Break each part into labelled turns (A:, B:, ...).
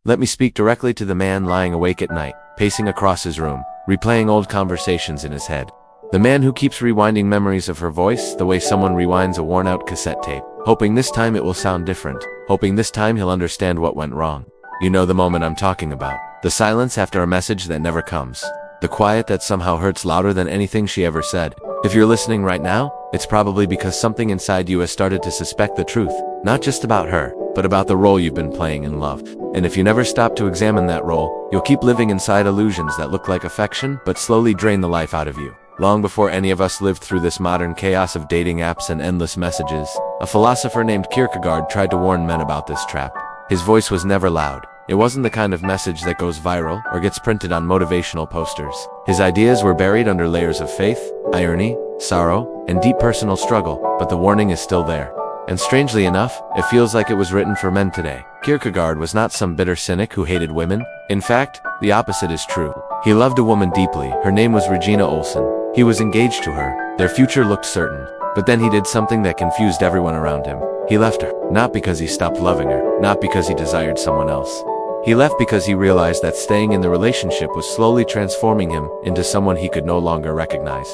A: Let me speak directly to the man lying awake at night, pacing across his room, replaying old conversations in his head. The man who keeps rewinding memories of her voice the way someone rewinds a worn-out cassette tape, hoping this time it will sound different, hoping this time he'll understand what went wrong. You know the moment I'm talking about. The silence after a message that never comes. The quiet that somehow hurts louder than anything she ever said. If you're listening right now, it's probably because something inside you has started to suspect the truth, not just about her, but about the role you've been playing in love. And if you never stop to examine that role, you'll keep living inside illusions that look like affection but slowly drain the life out of you. Long before any of us lived through this modern chaos of dating apps and endless messages, a philosopher named Kierkegaard tried to warn men about this trap. His voice was never loud. It wasn't the kind of message that goes viral or gets printed on motivational posters. His ideas were buried under layers of faith, irony, sorrow, and deep personal struggle, but the warning is still there. And strangely enough, it feels like it was written for men today. Kierkegaard was not some bitter cynic who hated women. In fact, the opposite is true. He loved a woman deeply. Her name was Regina Olsen. He was engaged to her. Their future looked certain. But then he did something that confused everyone around him. He left her. Not because he stopped loving her. Not because he desired someone else. He left because he realized that staying in the relationship was slowly transforming him into someone he could no longer recognize.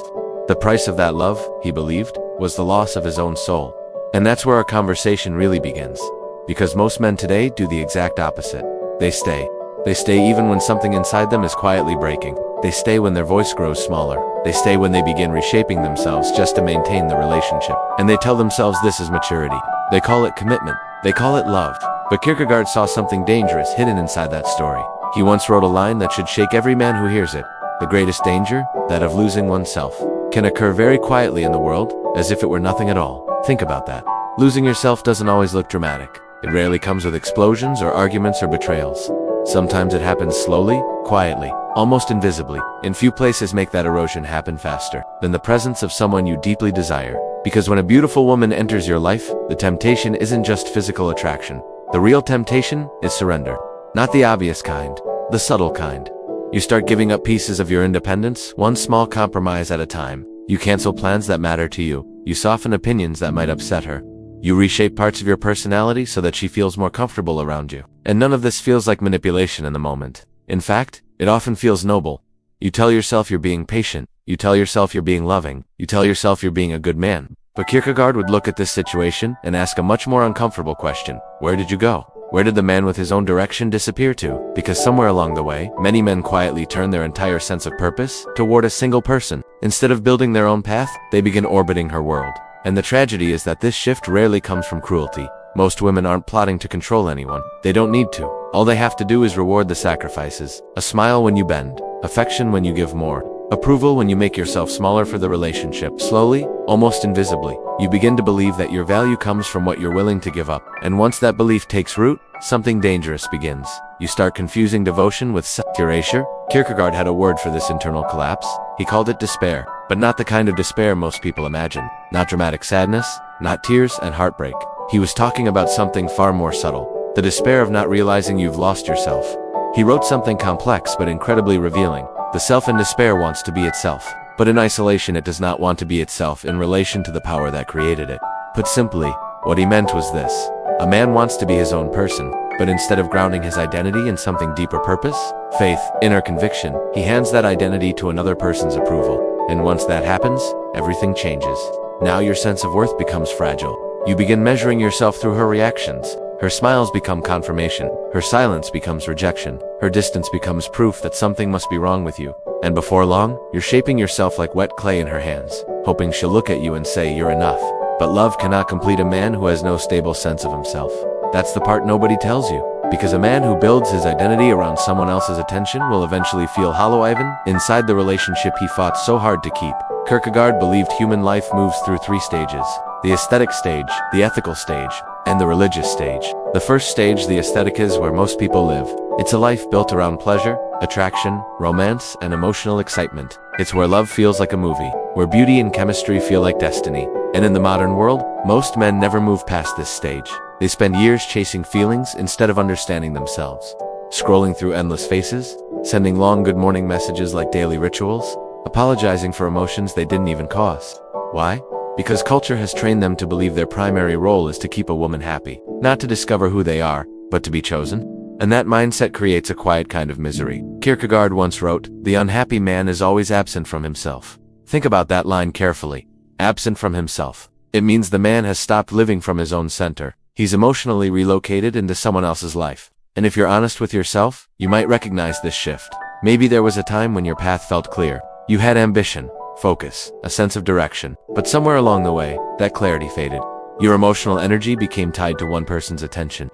A: The price of that love, he believed, was the loss of his own soul. And that's where our conversation really begins. Because most men today do the exact opposite. They stay. They stay even when something inside them is quietly breaking. They stay when their voice grows smaller. They stay when they begin reshaping themselves just to maintain the relationship. And they tell themselves this is maturity. They call it commitment. They call it love. But Kierkegaard saw something dangerous hidden inside that story. He once wrote a line that should shake every man who hears it. The greatest danger, that of losing oneself, can occur very quietly in the world, as if it were nothing at all. Think about that. Losing yourself doesn't always look dramatic. It rarely comes with explosions or arguments or betrayals. Sometimes it happens slowly, quietly, almost invisibly. And few places make that erosion happen faster than the presence of someone you deeply desire. Because when a beautiful woman enters your life, the temptation isn't just physical attraction. The real temptation is surrender. Not the obvious kind, the subtle kind. You start giving up pieces of your independence, one small compromise at a time. You cancel plans that matter to you. You soften opinions that might upset her. You reshape parts of your personality so that she feels more comfortable around you. And none of this feels like manipulation in the moment. In fact, it often feels noble. You tell yourself you're being patient. You tell yourself you're being loving. You tell yourself you're being a good man. But Kierkegaard would look at this situation and ask a much more uncomfortable question. Where did you go? Where did the man with his own direction disappear to? Because somewhere along the way, many men quietly turn their entire sense of purpose toward a single person. Instead of building their own path, they begin orbiting her world. And the tragedy is that this shift rarely comes from cruelty. Most women aren't plotting to control anyone. They don't need to. All they have to do is reward the sacrifices. A smile when you bend. Affection when you give more. Approval when you make yourself smaller for the relationship. Slowly, almost invisibly, you begin to believe that your value comes from what you're willing to give up. And once that belief takes root, something dangerous begins. You start confusing devotion with self-betrayal. Kierkegaard had a word for this internal collapse. He called it despair. But not the kind of despair most people imagine. Not dramatic sadness, not tears and heartbreak. He was talking about something far more subtle. The despair of not realizing you've lost yourself. He wrote something complex but incredibly revealing. The self in despair wants to be itself. But in isolation it does not want to be itself in relation to the power that created it. Put simply, what he meant was this. A man wants to be his own person, but instead of grounding his identity in something deeper purpose, faith, inner conviction, he hands that identity to another person's approval. And once that happens, everything changes. Now your sense of worth becomes fragile. You begin measuring yourself through her reactions. Her smiles become confirmation. Her silence becomes rejection. Her distance becomes proof that something must be wrong with you. And before long, you're shaping yourself like wet clay in her hands, hoping she'll look at you and say you're enough. But love cannot complete a man who has no stable sense of himself. That's the part nobody tells you. Because a man who builds his identity around someone else's attention will eventually feel hollow even inside the relationship he fought so hard to keep. Kierkegaard believed human life moves through 3 stages. The aesthetic stage, the ethical stage, and the religious stage. The first stage, the aesthetic, is where most people live. It's a life built around pleasure, attraction, romance, and emotional excitement. It's where love feels like a movie, where beauty and chemistry feel like destiny. And in the modern world, most men never move past this stage. They spend years chasing feelings instead of understanding themselves. Scrolling through endless faces, sending long good morning messages like daily rituals, apologizing for emotions they didn't even cause. Why? Because culture has trained them to believe their primary role is to keep a woman happy. Not to discover who they are, but to be chosen. And that mindset creates a quiet kind of misery. Kierkegaard once wrote, "The unhappy man is always absent from himself." Think about that line carefully. Absent from himself. It means the man has stopped living from his own center. He's emotionally relocated into someone else's life. And if you're honest with yourself, you might recognize this shift. Maybe there was a time when your path felt clear. You had ambition, focus, a sense of direction. But somewhere along the way, that clarity faded. Your emotional energy became tied to one person's attention.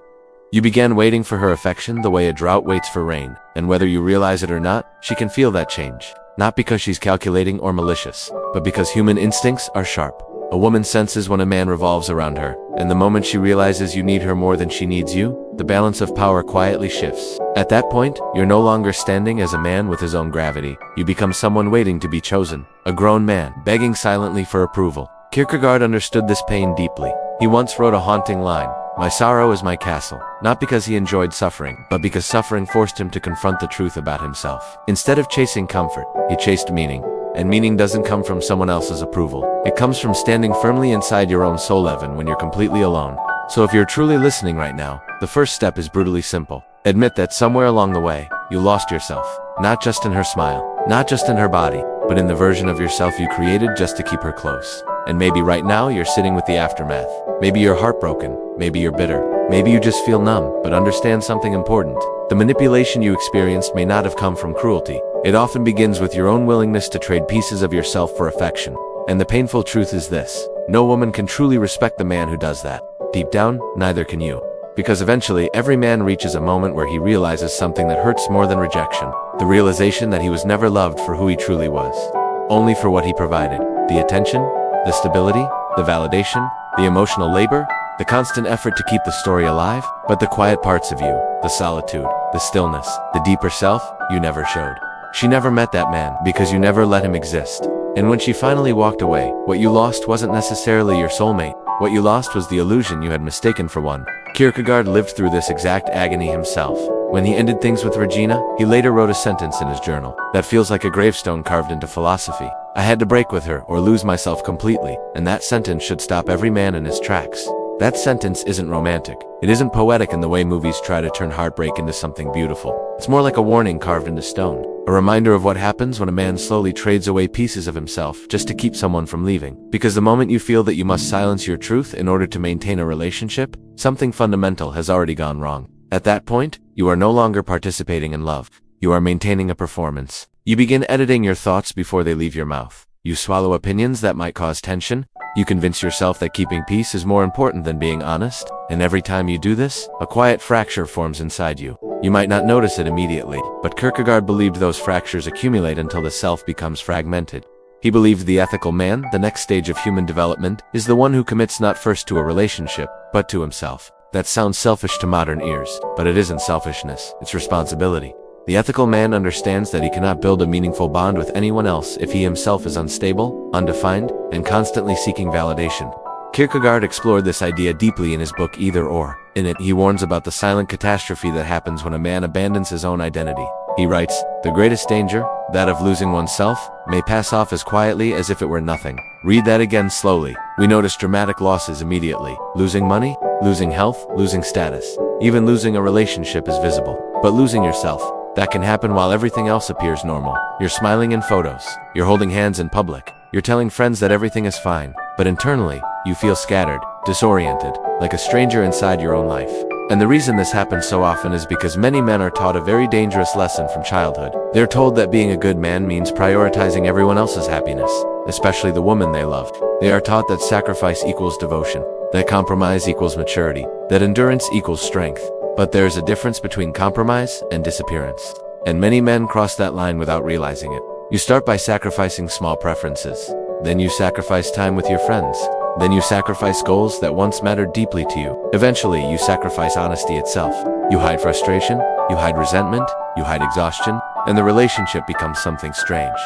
A: You began waiting for her affection the way a drought waits for rain, and whether you realize it or not, she can feel that change. Not because she's calculating or malicious, but because human instincts are sharp. A woman senses when a man revolves around her, and the moment she realizes you need her more than she needs you, the balance of power quietly shifts. At that point, you're no longer standing as a man with his own gravity. You become someone waiting to be chosen, a grown man, begging silently for approval. Kierkegaard understood this pain deeply. He once wrote a haunting line, "My sorrow is my castle," not because he enjoyed suffering, but because suffering forced him to confront the truth about himself. Instead of chasing comfort, he chased meaning. And meaning doesn't come from someone else's approval. It comes from standing firmly inside your own soul even when you're completely alone. So if you're truly listening right now, the first step is brutally simple. Admit that somewhere along the way, you lost yourself. Not just in her smile, not just in her body, but in the version of yourself you created just to keep her close. And maybe right now you're sitting with the aftermath. Maybe you're heartbroken, maybe you're bitter, maybe you just feel numb, but understand something important. The manipulation you experienced may not have come from cruelty. It often begins with your own willingness to trade pieces of yourself for affection. And the painful truth is this: no woman can truly respect the man who does that. Deep down, neither can you. Because eventually, every man reaches a moment where he realizes something that hurts more than rejection. The realization that he was never loved for who he truly was. Only for what he provided. The attention, the stability, the validation, the emotional labor, the constant effort to keep the story alive, but the quiet parts of you, the solitude, the stillness, the deeper self, you never showed. She never met that man because you never let him exist. And when she finally walked away, what you lost wasn't necessarily your soulmate. What you lost was the illusion you had mistaken for one. Kierkegaard lived through this exact agony himself. When he ended things with Regina, he later wrote a sentence in his journal that feels like a gravestone carved into philosophy. "I had to break with her or lose myself completely," and that sentence should stop every man in his tracks. That sentence isn't romantic. It isn't poetic in the way movies try to turn heartbreak into something beautiful. It's more like a warning carved into stone. A reminder of what happens when a man slowly trades away pieces of himself just to keep someone from leaving. Because the moment you feel that you must silence your truth in order to maintain a relationship, something fundamental has already gone wrong. At that point, you are no longer participating in love. You are maintaining a performance. You begin editing your thoughts before they leave your mouth. You swallow opinions that might cause tension. You convince yourself that keeping peace is more important than being honest. And every time you do this, a quiet fracture forms inside you. You might not notice it immediately, but Kierkegaard believed those fractures accumulate until the self becomes fragmented. He believed the ethical man, the next stage of human development, is the one who commits not first to a relationship, but to himself. That sounds selfish to modern ears, but it isn't selfishness, it's responsibility. The ethical man understands that he cannot build a meaningful bond with anyone else if he himself is unstable, undefined, and constantly seeking validation. Kierkegaard explored this idea deeply in his book Either Or. In it, he warns about the silent catastrophe that happens when a man abandons his own identity. He writes, "The greatest danger, that of losing oneself, may pass off as quietly as if it were nothing." Read that again slowly. We notice dramatic losses immediately. Losing money, losing health, losing status. Even losing a relationship is visible. But losing yourself, that can happen while everything else appears normal. You're smiling in photos. You're holding hands in public. You're telling friends that everything is fine. But internally, you feel scattered, disoriented, like a stranger inside your own life. And the reason this happens so often is because many men are taught a very dangerous lesson from childhood. They're told that being a good man means prioritizing everyone else's happiness, especially the woman they loved. They are taught that sacrifice equals devotion, that compromise equals maturity, that endurance equals strength. But there is a difference between compromise and disappearance. And many men cross that line without realizing it. You start by sacrificing small preferences. Then you sacrifice time with your friends. Then you sacrifice goals that once mattered deeply to you. Eventually, you sacrifice honesty itself. You hide frustration, you hide resentment, you hide exhaustion, and the relationship becomes something strange.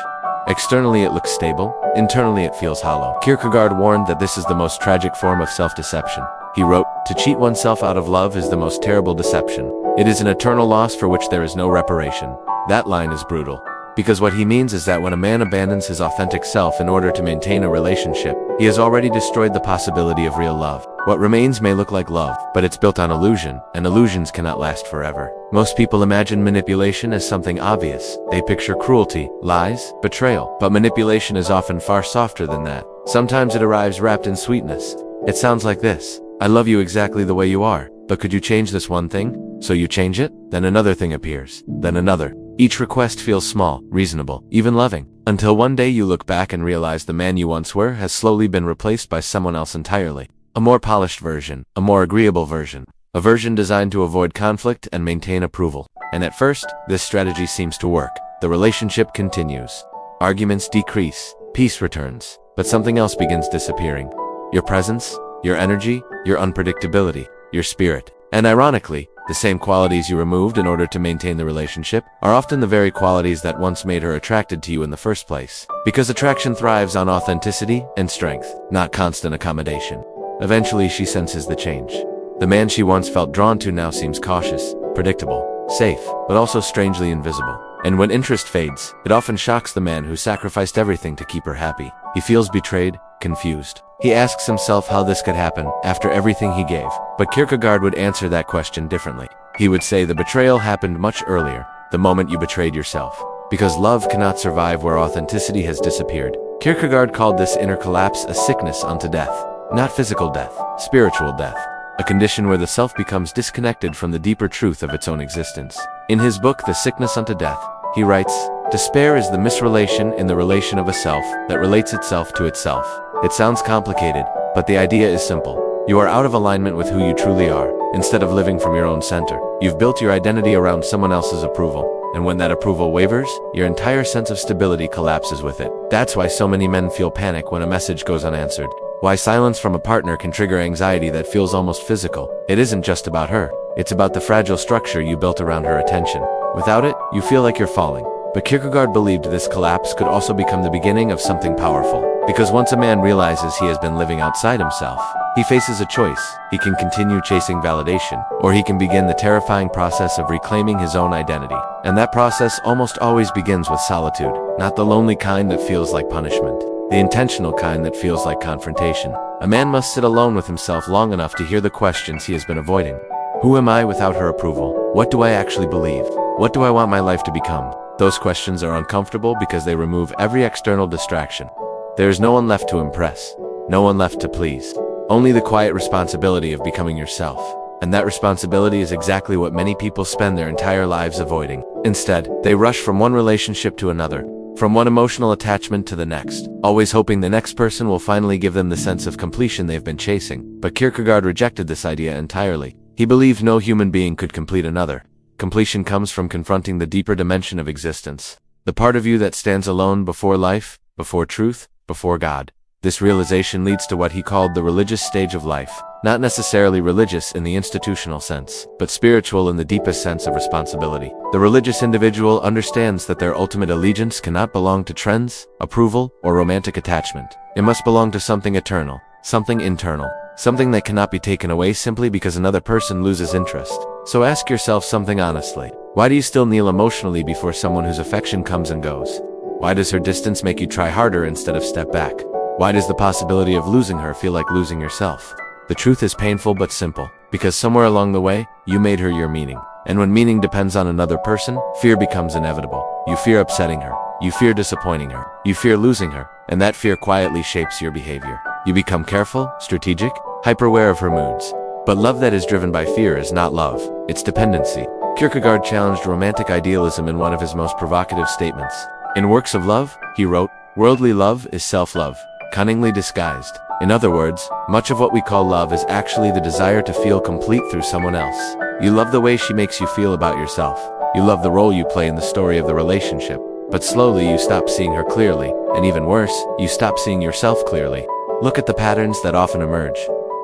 A: Externally it looks stable, internally it feels hollow. Kierkegaard warned that this is the most tragic form of self-deception. He wrote, "To cheat oneself out of love is the most terrible deception. It is an eternal loss for which there is no reparation." That line is brutal. because what he means is that when a man abandons his authentic self in order to maintain a relationship, he has already destroyed the possibility of real love. What remains may look like love, but it's built on illusion, and illusions cannot last forever. Most people imagine manipulation as something obvious. They picture cruelty, lies, betrayal, but manipulation is often far softer than that. Sometimes it arrives wrapped in sweetness. It sounds like this: I love you exactly the way you are, but could you change this one thing? So you change it, then another thing appears, then another. Each request feels small, reasonable, even loving, until one day you look back and realize the man you once were has slowly been replaced by someone else entirely. A more polished version, a more agreeable version, a version designed to avoid conflict and maintain approval. And at first, this strategy seems to work. The relationship continues. Arguments decrease, peace returns, but something else begins disappearing. Your presence, your energy, your unpredictability, your spirit. And ironically, the same qualities you removed in order to maintain the relationship are often the very qualities that once made her attracted to you in the first place. Because attraction thrives on authenticity and strength, not constant accommodation. Eventually, she senses the change. The man she once felt drawn to now seems cautious, predictable, safe, but also strangely invisible. And when interest fades, it often shocks the man who sacrificed everything to keep her happy. He feels betrayed, confused. He asks himself how this could happen after everything he gave. But Kierkegaard would answer that question differently. He would say the betrayal happened much earlier, the moment you betrayed yourself. Because love cannot survive where authenticity has disappeared. Kierkegaard called this inner collapse a sickness unto death. Not physical death, spiritual death. A condition where the self becomes disconnected from the deeper truth of its own existence. In his book, The Sickness Unto Death, he writes, "Despair is the misrelation in the relation of a self that relates itself to itself." It sounds complicated, but the idea is simple. You are out of alignment with who you truly are. Instead of living from your own center, you've built your identity around someone else's approval. And when that approval wavers, your entire sense of stability collapses with it. That's why so many men feel panic when a message goes unanswered. Why silence from a partner can trigger anxiety that feels almost physical. It isn't just about her. It's about the fragile structure you built around her attention. Without it, you feel like you're falling. But Kierkegaard believed this collapse could also become the beginning of something powerful. Because once a man realizes he has been living outside himself, he faces a choice. He can continue chasing validation, or he can begin the terrifying process of reclaiming his own identity. And that process almost always begins with solitude, not the lonely kind that feels like punishment. The intentional kind that feels like confrontation. A man must sit alone with himself long enough to hear the questions he has been avoiding. Who am I without her approval? What do I actually believe? What do I want my life to become? Those questions are uncomfortable because they remove every external distraction. There is no one left to impress, no one left to please. Only the quiet responsibility of becoming yourself. And that responsibility is exactly what many people spend their entire lives avoiding. Instead, they rush from one relationship to another, from one emotional attachment to the next, always hoping the next person will finally give them the sense of completion they've been chasing. But Kierkegaard rejected this idea entirely. He believed no human being could complete another. Completion comes from confronting the deeper dimension of existence. The part of you that stands alone before life, before truth, before God. This realization leads to what he called the religious stage of life. Not necessarily religious in the institutional sense, but spiritual in the deepest sense of responsibility. The religious individual understands that their ultimate allegiance cannot belong to trends, approval, or romantic attachment. It must belong to something eternal, something internal, something that cannot be taken away simply because another person loses interest. So ask yourself something honestly. Why do you still kneel emotionally before someone whose affection comes and goes? Why does her distance make you try harder instead of step back? Why does the possibility of losing her feel like losing yourself? The truth is painful but simple, because somewhere along the way, you made her your meaning. And when meaning depends on another person, fear becomes inevitable. You fear upsetting her. You fear disappointing her. You fear losing her. And that fear quietly shapes your behavior. You become careful, strategic, hyper-aware of her moods. But love that is driven by fear is not love, it's dependency. Kierkegaard challenged romantic idealism in one of his most provocative statements. In Works of Love, he wrote, "Worldly love is self-love, cunningly disguised." In other words, much of what we call love is actually the desire to feel complete through someone else. You love the way she makes you feel about yourself. You love the role you play in the story of the relationship. But slowly you stop seeing her clearly, and even worse, you stop seeing yourself clearly. Look at the patterns that often emerge.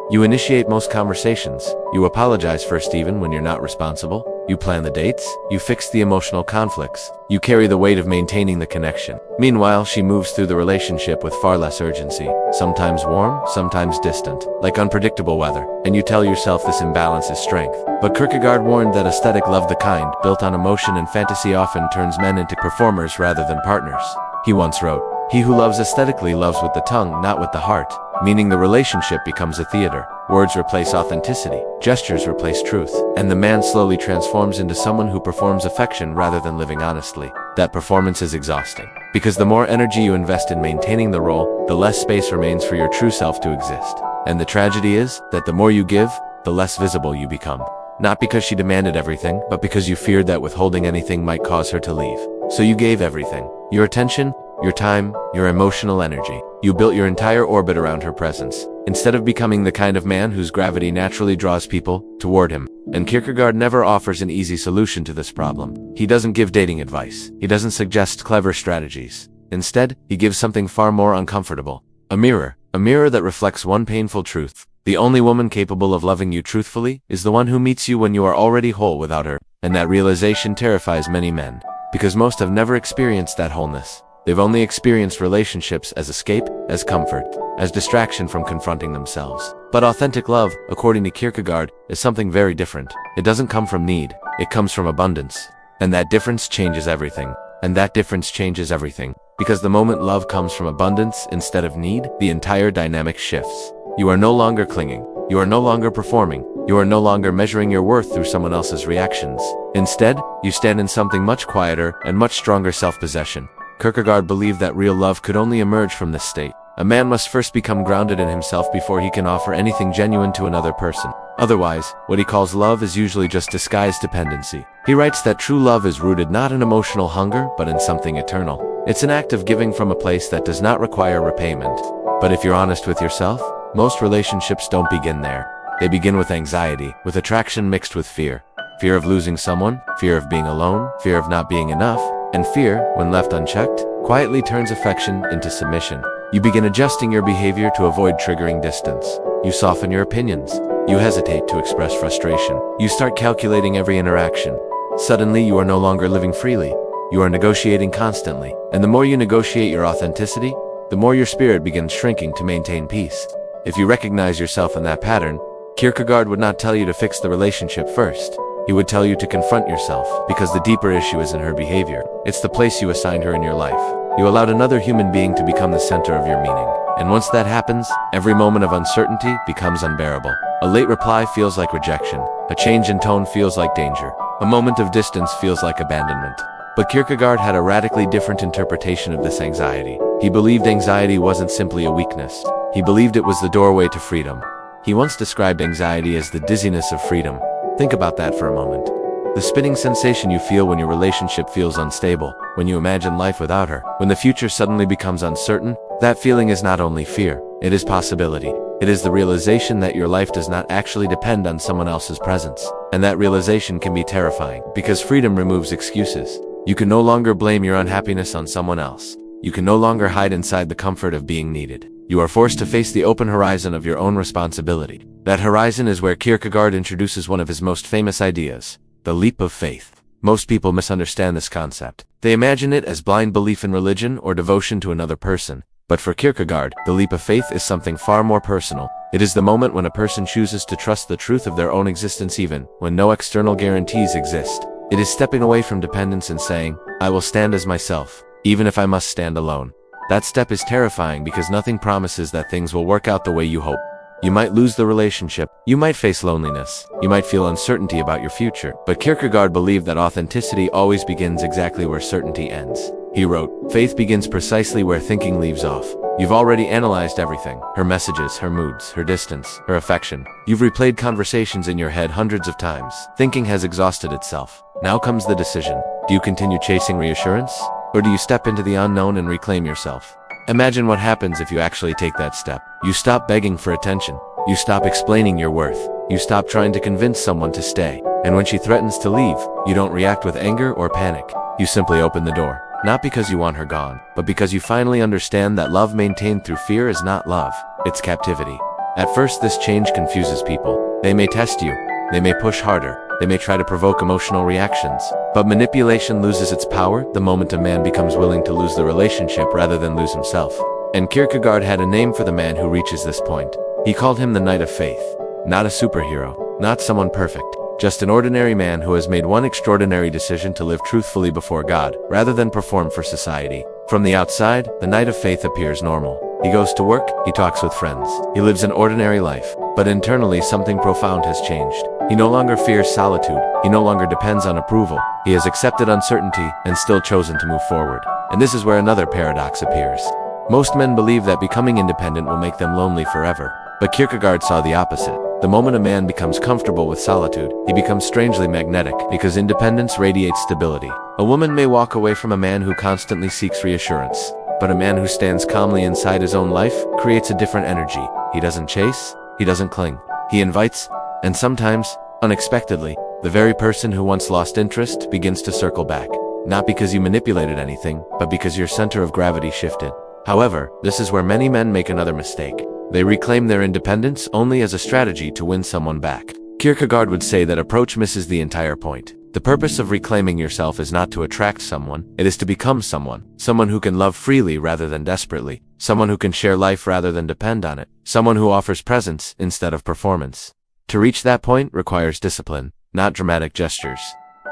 A: You initiate most conversations. You apologize first even when you're not responsible. You plan the dates. You fix the emotional conflicts. You carry the weight of maintaining the connection. Meanwhile, she moves through the relationship with far less urgency, sometimes warm, sometimes distant, like unpredictable weather, and you tell yourself this imbalance is strength. But Kierkegaard warned that aesthetic love, the kind built on emotion and fantasy, often turns men into performers rather than partners. He once wrote, "He who loves aesthetically loves with the tongue, not with the heart," meaning the relationship becomes a theater. Words replace authenticity, gestures replace truth, and the man slowly transforms into someone who performs affection rather than living honestly. That performance is exhausting, because the more energy you invest in maintaining the role, the less space remains for your true self to exist. And the tragedy is that the more you give, the less visible you become. Not because she demanded everything, but because you feared that withholding anything might cause her to leave. So you gave everything. Your attention, your time, your emotional energy. You built your entire orbit around her presence, instead of becoming the kind of man whose gravity naturally draws people toward him. And Kierkegaard never offers an easy solution to this problem. He doesn't give dating advice. He doesn't suggest clever strategies. Instead, he gives something far more uncomfortable. A mirror that reflects one painful truth. The only woman capable of loving you truthfully is the one who meets you when you are already whole without her. And that realization terrifies many men, because most have never experienced that wholeness. They've only experienced relationships as escape, as comfort, as distraction from confronting themselves. But authentic love, according to Kierkegaard, is something very different. It doesn't come from need, it comes from abundance. And that difference changes everything. Because the moment love comes from abundance instead of need, the entire dynamic shifts. You are no longer clinging. You are no longer performing. You are no longer measuring your worth through someone else's reactions. Instead, you stand in something much quieter and much stronger: self-possession. Kierkegaard believed that real love could only emerge from this state. A man must first become grounded in himself before he can offer anything genuine to another person. Otherwise, what he calls love is usually just disguised dependency. He writes that true love is rooted not in emotional hunger, but in something eternal. It's an act of giving from a place that does not require repayment. But if you're honest with yourself, most relationships don't begin there. They begin with anxiety, with attraction mixed with fear. Fear of losing someone, fear of being alone, fear of not being enough. And fear, when left unchecked, quietly turns affection into submission. You begin adjusting your behavior to avoid triggering distance. You soften your opinions. You hesitate to express frustration. You start calculating every interaction. Suddenly, you are no longer living freely. You are negotiating constantly. And the more you negotiate your authenticity, the more your spirit begins shrinking to maintain peace. If you recognize yourself in that pattern, Kierkegaard would not tell you to fix the relationship first. He would tell you to confront yourself, because the deeper issue is in her behavior. It's the place you assigned her in your life. You allowed another human being to become the center of your meaning. And once that happens, every moment of uncertainty becomes unbearable. A late reply feels like rejection. A change in tone feels like danger. A moment of distance feels like abandonment. But Kierkegaard had a radically different interpretation of this anxiety. He believed anxiety wasn't simply a weakness. He believed it was the doorway to freedom. He once described anxiety as the dizziness of freedom. Think about that for a moment. The spinning sensation you feel when your relationship feels unstable, when you imagine life without her, when the future suddenly becomes uncertain, that feeling is not only fear, it is possibility. It is the realization that your life does not actually depend on someone else's presence. And that realization can be terrifying, because freedom removes excuses. You can no longer blame your unhappiness on someone else. You can no longer hide inside the comfort of being needed. You are forced to face the open horizon of your own responsibility. That horizon is where Kierkegaard introduces one of his most famous ideas, the leap of faith. Most people misunderstand this concept. They imagine it as blind belief in religion or devotion to another person. But for Kierkegaard, the leap of faith is something far more personal. It is the moment when a person chooses to trust the truth of their own existence even when no external guarantees exist. It is stepping away from dependence and saying, "I will stand as myself, even if I must stand alone." That step is terrifying because nothing promises that things will work out the way you hope. You might lose the relationship, you might face loneliness, you might feel uncertainty about your future. But Kierkegaard believed that authenticity always begins exactly where certainty ends. He wrote, "Faith begins precisely where thinking leaves off." You've already analyzed everything: her messages, her moods, her distance, her affection. You've replayed conversations in your head hundreds of times. Thinking has exhausted itself. Now comes the decision. Do you continue chasing reassurance? Or do you step into the unknown and reclaim yourself? Imagine what happens if you actually take that step. You stop begging for attention. You stop explaining your worth. You stop trying to convince someone to stay. And when she threatens to leave, you don't react with anger or panic. You simply open the door. Not because you want her gone, but because you finally understand that love maintained through fear is not love, it's captivity. At first, this change confuses people. They may test you, they may push harder, they may try to provoke emotional reactions. But manipulation loses its power the moment a man becomes willing to lose the relationship rather than lose himself. And Kierkegaard had a name for the man who reaches this point. He called him the Knight of Faith. Not a superhero, not someone perfect, just an ordinary man who has made one extraordinary decision to live truthfully before God, rather than perform for society. From the outside, the Knight of Faith appears normal. He goes to work, he talks with friends, he lives an ordinary life. But internally something profound has changed. He no longer fears solitude, he no longer depends on approval. He has accepted uncertainty and still chosen to move forward. And this is where another paradox appears. Most men believe that becoming independent will make them lonely forever. But Kierkegaard saw the opposite. The moment a man becomes comfortable with solitude, he becomes strangely magnetic, because independence radiates stability. A woman may walk away from a man who constantly seeks reassurance, but a man who stands calmly inside his own life creates a different energy. He doesn't chase, he doesn't cling. He invites, and sometimes, unexpectedly, the very person who once lost interest begins to circle back. Not because you manipulated anything, but because your center of gravity shifted. However, this is where many men make another mistake. They reclaim their independence only as a strategy to win someone back. Kierkegaard would say that approach misses the entire point. The purpose of reclaiming yourself is not to attract someone, it is to become someone. Someone who can love freely rather than desperately. Someone who can share life rather than depend on it. Someone who offers presence instead of performance. To reach that point requires discipline, not dramatic gestures.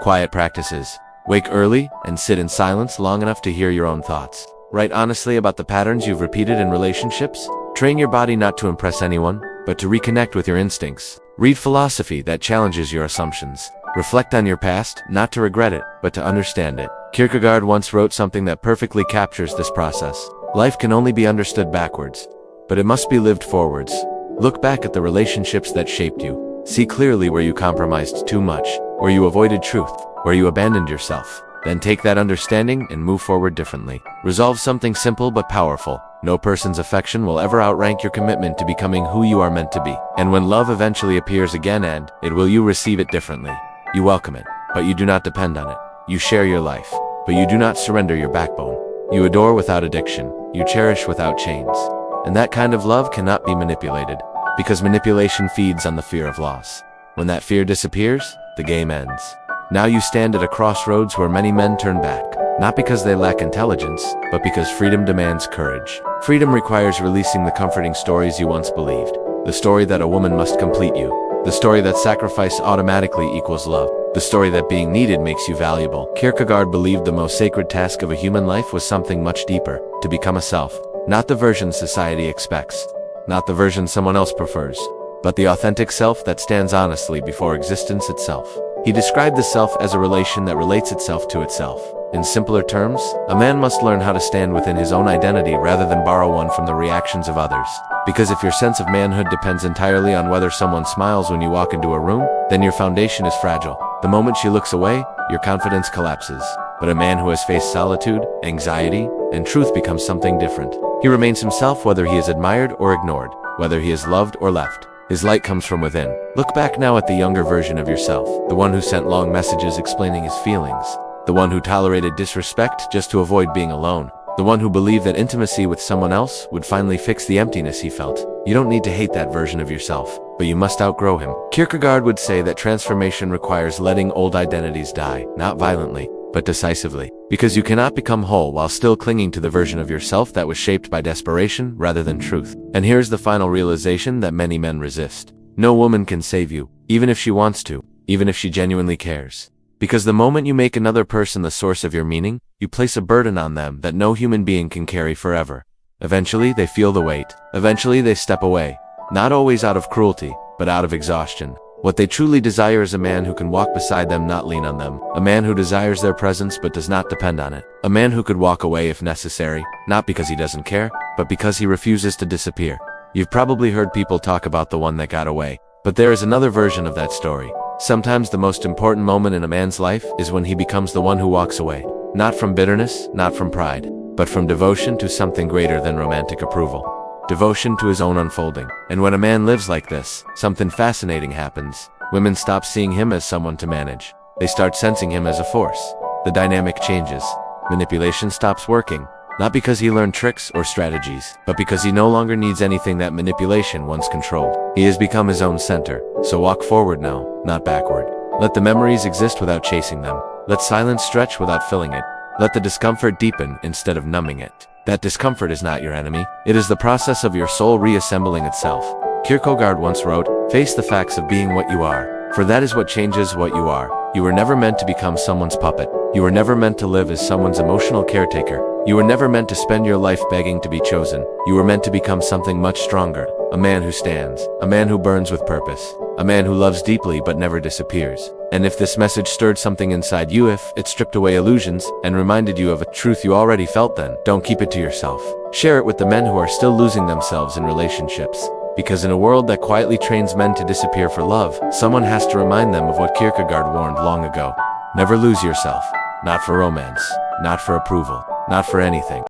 A: Quiet practices. Wake early and sit in silence long enough to hear your own thoughts. Write honestly about the patterns you've repeated in relationships. Train your body not to impress anyone, but to reconnect with your instincts. Read philosophy that challenges your assumptions. Reflect on your past, not to regret it, but to understand it. Kierkegaard once wrote something that perfectly captures this process. Life can only be understood backwards, but it must be lived forwards. Look back at the relationships that shaped you. See clearly where you compromised too much, where you avoided truth, where you abandoned yourself. Then take that understanding and move forward differently. Resolve something simple but powerful. No person's affection will ever outrank your commitment to becoming who you are meant to be. And when love eventually appears again, and it will, you receive it differently. You welcome it, but you do not depend on it. You share your life, but you do not surrender your backbone. You adore without addiction. You cherish without chains. And that kind of love cannot be manipulated, because manipulation feeds on the fear of loss. When that fear disappears, the game ends. Now you stand at a crossroads where many men turn back, not because they lack intelligence, but because freedom demands courage. Freedom requires releasing the comforting stories you once believed. The story that a woman must complete you. The story that sacrifice automatically equals love. The story that being needed makes you valuable. Kierkegaard believed the most sacred task of a human life was something much deeper, to become a self. Not the version society expects, not the version someone else prefers, but the authentic self that stands honestly before existence itself. He described the self as a relation that relates itself to itself. In simpler terms, a man must learn how to stand within his own identity rather than borrow one from the reactions of others. Because if your sense of manhood depends entirely on whether someone smiles when you walk into a room, then your foundation is fragile. The moment she looks away, your confidence collapses. But a man who has faced solitude, anxiety, and truth becomes something different. He remains himself whether he is admired or ignored, whether he is loved or left. His light comes from within. Look back now at the younger version of yourself, the one who sent long messages explaining his feelings, the one who tolerated disrespect just to avoid being alone, the one who believed that intimacy with someone else would finally fix the emptiness he felt. You don't need to hate that version of yourself, but you must outgrow him. Kierkegaard would say that transformation requires letting old identities die, not violently, but decisively, because you cannot become whole while still clinging to the version of yourself that was shaped by desperation rather than truth. And here's the final realization that many men resist. No woman can save you, even if she wants to, even if she genuinely cares. Because the moment you make another person the source of your meaning, you place a burden on them that no human being can carry forever. Eventually, they feel the weight. Eventually, they step away. Not always out of cruelty, but out of exhaustion. What they truly desire is a man who can walk beside them, not lean on them. A man who desires their presence but does not depend on it. A man who could walk away if necessary, not because he doesn't care, but because he refuses to disappear. You've probably heard people talk about the one that got away, but there is another version of that story. Sometimes the most important moment in a man's life is when he becomes the one who walks away. Not from bitterness, not from pride, but from devotion to something greater than romantic approval. Devotion to his own unfolding. And when a man lives like this, something fascinating happens. Women stop seeing him as someone to manage. They start sensing him as a force. The dynamic changes. Manipulation stops working. Not because he learned tricks or strategies, but because he no longer needs anything that manipulation once controlled. He has become his own center. So walk forward now, not backward. Let the memories exist without chasing them. Let silence stretch without filling it. Let the discomfort deepen instead of numbing it. That discomfort is not your enemy. It is the process of your soul reassembling itself. Kierkegaard once wrote, "Face the facts of being what you are, for that is what changes what you are." You were never meant to become someone's puppet. You were never meant to live as someone's emotional caretaker. You were never meant to spend your life begging to be chosen. You were meant to become something much stronger. A man who stands. A man who burns with purpose. A man who loves deeply but never disappears. And if this message stirred something inside you, if it stripped away illusions and reminded you of a truth you already felt, then don't keep it to yourself. Share it with the men who are still losing themselves in relationships. Because in a world that quietly trains men to disappear for love, someone has to remind them of what Kierkegaard warned long ago. Never lose yourself. Not for romance. Not for approval. Not for anything.